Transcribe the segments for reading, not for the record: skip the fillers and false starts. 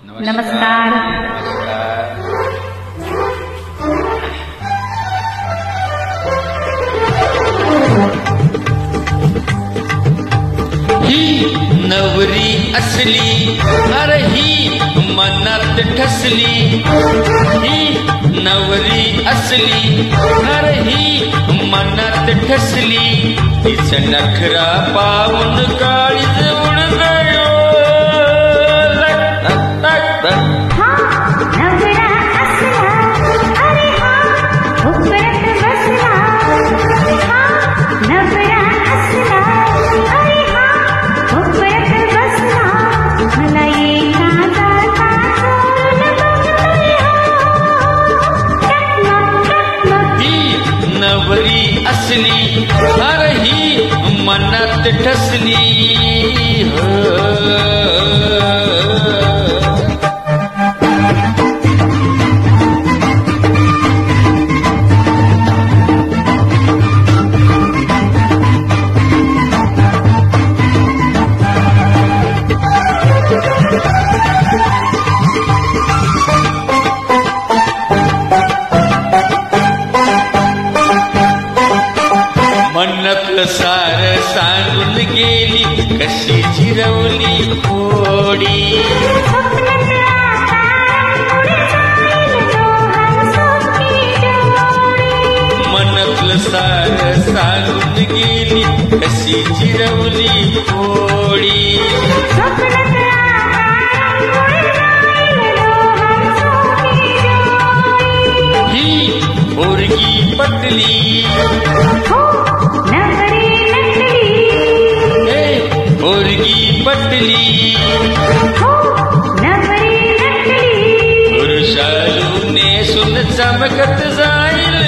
नमस्कार। ही नवरी असली, अरे ही मनात ठसली। ही नवरी असली, अरे ही मनात ठसली। तिचं नखरा पाहून काळीज उडत गयो। नवरी असली, अरे ही मनात ठसली। मनातलं सार सांगून गेली, कशी जिरवली थोडी। मनातलं सार सांगून गेली, कशी जिरवली थोडी। ही पोरगी पटली, पोरगी पटली। पुरुषालूने सुन चमकत जाईल।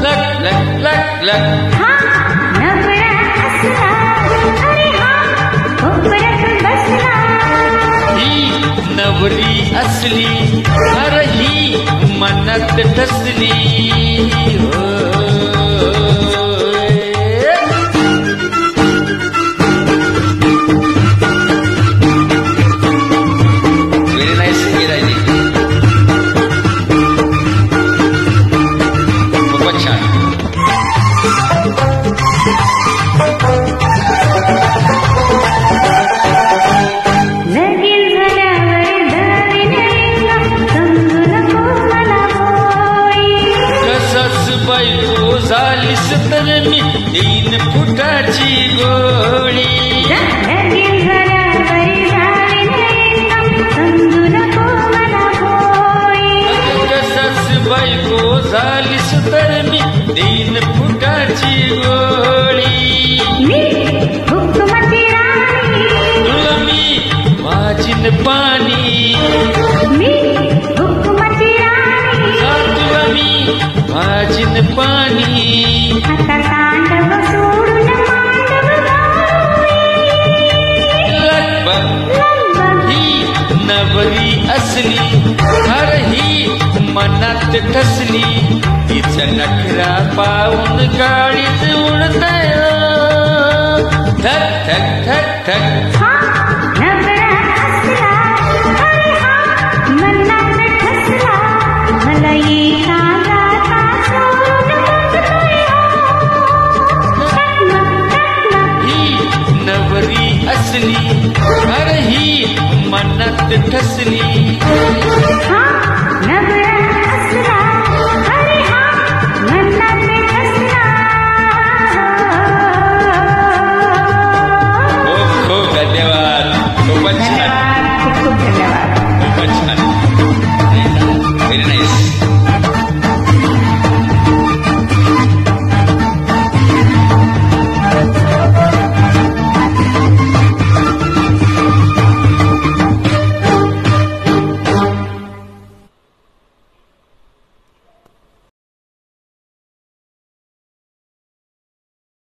लक लक लक लक ही नवरी असली, अरे ही मनात ठसली। बायको झालीस तर मी 3 फुटाची गोळी। कसाच बायको झालीस तर मी 3 फुटाची गोळी। तुला मी वाजीन पाणी, तुला मी वाजीन पाणी। ही नवरी असली, अरे ही मनात ठसली। तिचं नखरा पाहून काळीज उडतय। ठक ठक ठक ठक असली, अरे ही मनात ठसली।